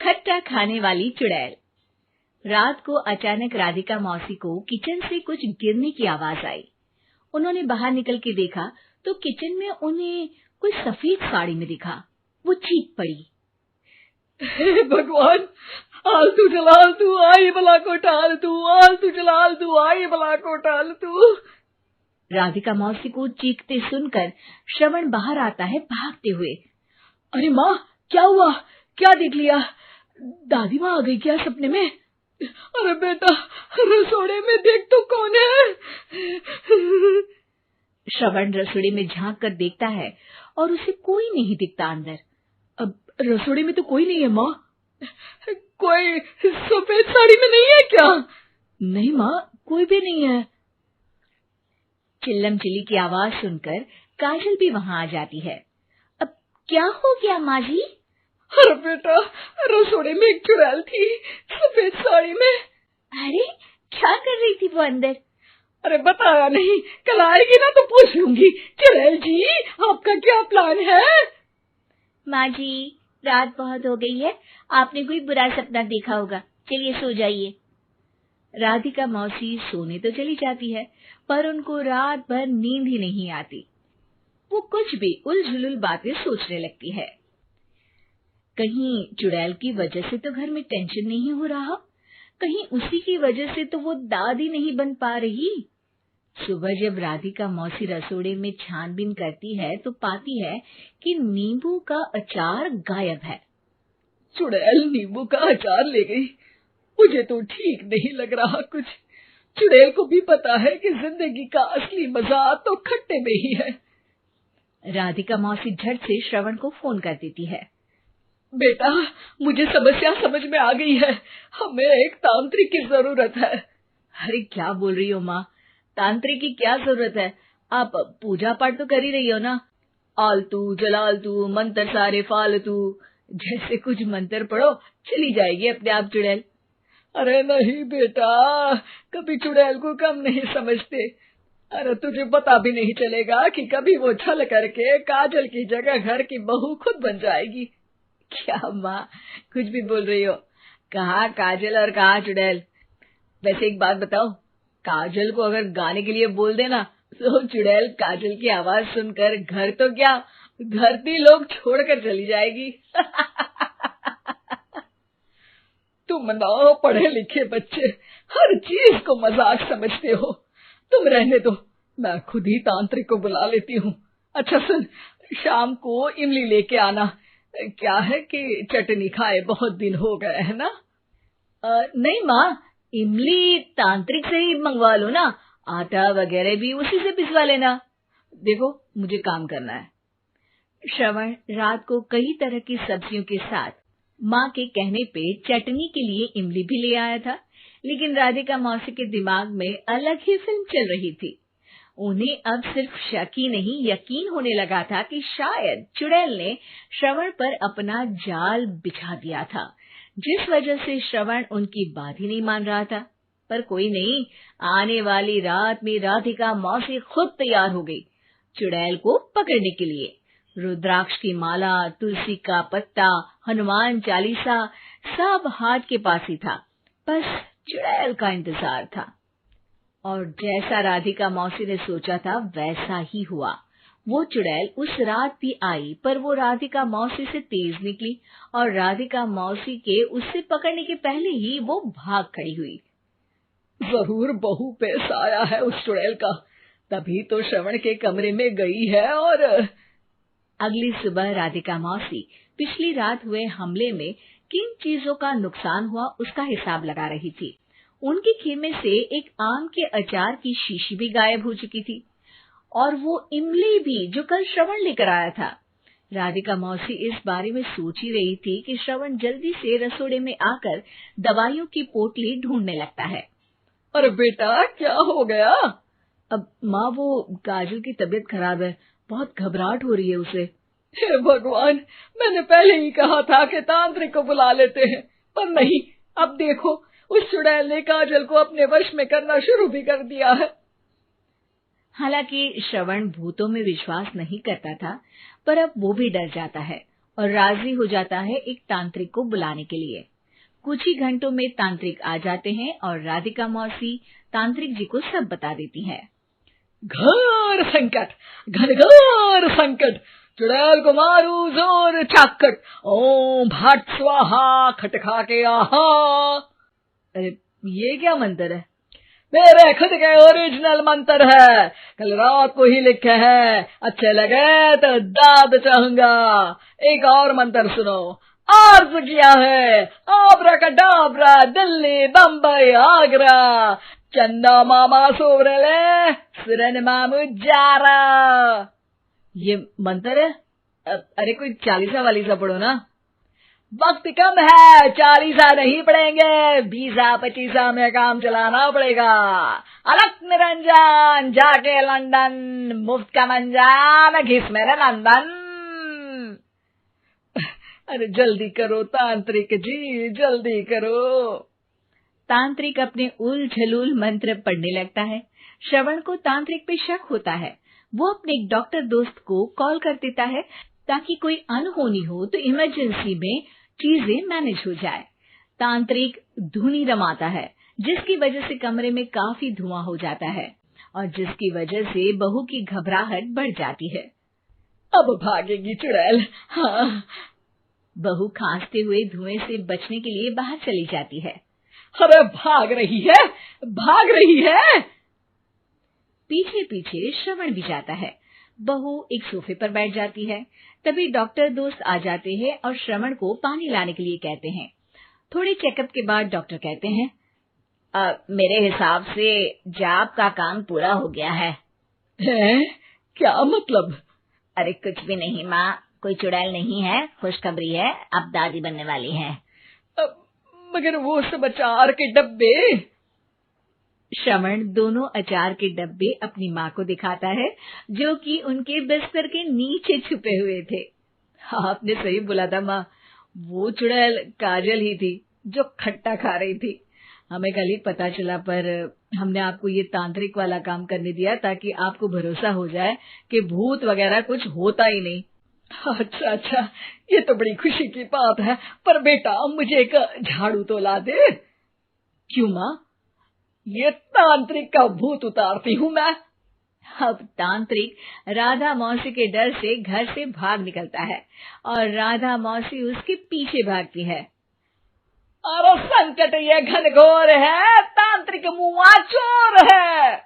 खट्टा खाने वाली चुड़ैल। रात को अचानक राधिका मौसी को किचन से कुछ गिरने की आवाज आई। उन्होंने बाहर निकल के देखा तो किचन में उन्हें कोई सफेद साड़ी में दिखा। वो चीख पड़ी, हे भगवान, आलतू जलाल तू आई भला को टाल तू, आलतू जलाल तू आई भला को टाल तू। राधिका मौसी को चीखते सुनकर श्रवण बाहर आता है भागते हुए। अरे माँ, क्या हुआ? क्या देख लिया? दादी माँ आ गई क्या सपने में? अरे बेटा, रसोड़े में देख तो कौन है? श्रवण रसोड़े में झांक कर देखता है और उसे कोई नहीं दिखता अंदर। अब रसोड़े में तो कोई नहीं है माँ। कोई सफेद साड़ी में नहीं है क्या? नहीं माँ, कोई भी नहीं है। चिल्लम चिल्ली की आवाज सुनकर काजल भी वहां आ जाती है। अब क्या हो गया माँ जी? अरे बेटा, रसोड़े में एक चुड़ैल थी सफेद साड़ी में। अरे क्या कर रही थी वो अंदर? अरे बताया नहीं, कल आएगी ना तो पूछ लूंगी। चुड़ैल जी, आपका क्या प्लान है? माँ जी, रात बहुत हो गई है, आपने कोई बुरा सपना देखा होगा, चलिए सो जाइए। राधिका मौसी सोने तो चली जाती है, पर उनको रात भर नींद ही नहीं आती। वो कुछ भी उलझुल बातें सोचने लगती है। कहीं चुड़ैल की वजह से तो घर में टेंशन नहीं हो रहा, कहीं उसी की वजह से तो वो दादी नहीं बन पा रही। सुबह जब राधिका मौसी रसोड़े में छानबीन करती है तो पाती है कि नींबू का अचार गायब है। चुड़ैल नींबू का अचार ले गई, मुझे तो ठीक नहीं लग रहा कुछ। चुड़ैल को भी पता है कि जिंदगी का असली मजा तो खट्टे में ही है। राधिका मौसी झट से श्रवण को फोन कर देती है। बेटा, मुझे समस्या समझ में आ गई है, हमें एक तांत्रिक की जरूरत है। अरे क्या बोल रही हो माँ, तांत्रिक की क्या जरूरत है? आप पूजा पाठ तो कर ही रही हो ना। आलतू जलालतू मंत्र सारे फालतू जैसे कुछ मंत्र पढ़ो, चली जाएगी अपने आप चुड़ैल। अरे नहीं बेटा, कभी चुड़ैल को कम नहीं समझते। अरे तुझे पता भी नहीं चलेगा कि कभी वो छल करके काजल की जगह घर की बहू खुद बन जाएगी। क्या माँ, कुछ भी बोल रही हो? कहाँ काजल और कहाँ चुड़ैल? वैसे एक बात बताओ, काजल को अगर गाने के लिए बोल देना तो चुड़ैल काजल की आवाज सुनकर घर तो क्या, धरती लोग छोड़कर चली जाएगी। तुम ना पढ़े लिखे बच्चे हर चीज को मजाक समझते हो। तुम रहने दो, मैं खुद ही तांत्रिक को बुला लेती हूँ। अच्छा सुन, शाम को इमली लेके आना। क्या है कि चटनी खाए बहुत दिन हो गए है ना? नहीं माँ, इमली तांत्रिक से ही मंगवा लो ना, आटा वगैरह भी उसी से पिसवा लेना। देखो मुझे काम करना है। श्रवण रात को कई तरह की सब्जियों के साथ माँ के कहने पे चटनी के लिए इमली भी ले आया था, लेकिन राधिका मौसी के दिमाग में अलग ही फिल्म चल रही थी। उन्हें अब सिर्फ शक ही नहीं यकीन होने लगा था कि शायद चुड़ैल ने श्रवण पर अपना जाल बिछा दिया था, जिस वजह से श्रवण उनकी बात ही नहीं मान रहा था। पर कोई नहीं, आने वाली रात में राधिका मौसी खुद तैयार हो गई चुड़ैल को पकड़ने के लिए। रुद्राक्ष की माला, तुलसी का पत्ता, हनुमान चालीसा सब हाथ के पास ही था, बस चुड़ैल का इंतजार था। और जैसा राधिका मौसी ने सोचा था वैसा ही हुआ। वो चुड़ैल उस रात भी आई, पर वो राधिका मौसी से तेज निकली और राधिका मौसी के उससे पकड़ने के पहले ही वो भाग खड़ी हुई। जरूर बहू पे साया है उस चुड़ैल का, तभी तो श्रवण के कमरे में गई है। और अगली सुबह राधिका मौसी पिछली रात हुए हमले में किन चीजों का नुकसान हुआ उसका हिसाब लगा रही थी। उनके खेमे से एक आम के अचार की शीशी भी गायब हो चुकी थी और वो इमली भी जो कल श्रवण लेकर आया था। राधिका मौसी इस बारे में सोच ही रही थी कि श्रवण जल्दी से रसोड़े में आकर दवाइयों की पोटली ढूंढने लगता है। अरे बेटा, क्या हो गया? अब माँ, वो काजल की तबीयत खराब है, बहुत घबराहट हो रही है उसे। हे भगवान, मैंने पहले ही कहा था कि तांत्रिक को बुला लेते हैं, पर नहीं। अब देखो, उस चुड़ैल ने काजल को अपने वश में करना शुरू भी कर दिया है। हालांकि श्रवण भूतों में विश्वास नहीं करता था, पर अब वो भी डर जाता है और राजी हो जाता है एक तांत्रिक को बुलाने के लिए। कुछ ही घंटों में तांत्रिक आ जाते हैं और राधिका मौसी तांत्रिक जी को सब बता देती हैं। घोर संकट, घनघोर संकट, चुड़ैल को मारू जोर चाकट, ओम भट स्वाहा खटखा के आहा। अरे ये क्या मंत्र है? मेरे खुद के ओरिजिनल मंत्र है, कल रात को ही लिखे हैं, अच्छे लगे तो दाद चाहूंगा। एक और मंत्र सुनो, अर्ज किया है आब्राकडाब्रा, दिल्ली बम्बई आगरा, चंदा मामा सोवरले सुरन मामू जारा। ये मंत्र है? अरे कोई 40 वालीसा पढ़ो ना। वक्त कम है, 40 नहीं पड़ेंगे, 20-25 में काम चलाना पड़ेगा। अलग निरंजन जाके लंदन, मुफ्त का मंजान घिस मेरे नंदन। अरे जल्दी करो तांत्रिक जी, जल्दी करो। तांत्रिक अपने उल झलूल मंत्र पढ़ने लगता है। श्रवण को तांत्रिक पे शक होता है। वो अपने एक डॉक्टर दोस्त को कॉल कर देता है ताकि कोई अनहोनी हो तो इमरजेंसी में चीजें मैनेज हो जाए। तांत्रिक धुनी रमाता है, जिसकी वजह से कमरे में काफी धुआं हो जाता है और जिसकी वजह से बहू की घबराहट बढ़ जाती है। अब भागेगी चुड़ैल। हाँ। बहू खांसते हुए धुएं से बचने के लिए बाहर चली जाती है। अरे भाग रही है, भाग रही है। पीछे पीछे श्रवण भी जाता है। बहू एक सोफे पर बैठ जाती है। तभी डॉक्टर दोस्त आ जाते हैं और श्रवण को पानी लाने के लिए कहते हैं। थोड़े चेकअप के बाद डॉक्टर कहते हैं, मेरे हिसाब से जाप का काम पूरा हो गया है। क्या मतलब? अरे कुछ भी नहीं माँ, कोई चुड़ैल नहीं है, खुशखबरी है, अब दादी बनने वाली है। मगर वो सब अचार के डब्बे। श्रवण दोनों अचार के डब्बे अपनी माँ को दिखाता है, जो कि उनके बिस्तर के नीचे छुपे हुए थे। आपने सही बोला था माँ, वो चुड़ैल काजल ही थी जो खट्टा खा रही थी। हमें कल ही पता चला, पर हमने आपको ये तांत्रिक वाला काम करने दिया ताकि आपको भरोसा हो जाए कि भूत वगैरह कुछ होता ही नहीं। अच्छा अच्छा, ये तो बड़ी खुशी की बात है, पर बेटा मुझे एक झाड़ू तो ला दे। क्यों माँ? ये तांत्रिक का भूत उतारती हूँ मैं। अब तांत्रिक राधा मौसी के डर से घर से भाग निकलता है और राधा मौसी उसके पीछे भागती है। अरे संकट ये घनघोर है, तांत्रिक मुआ चोर है।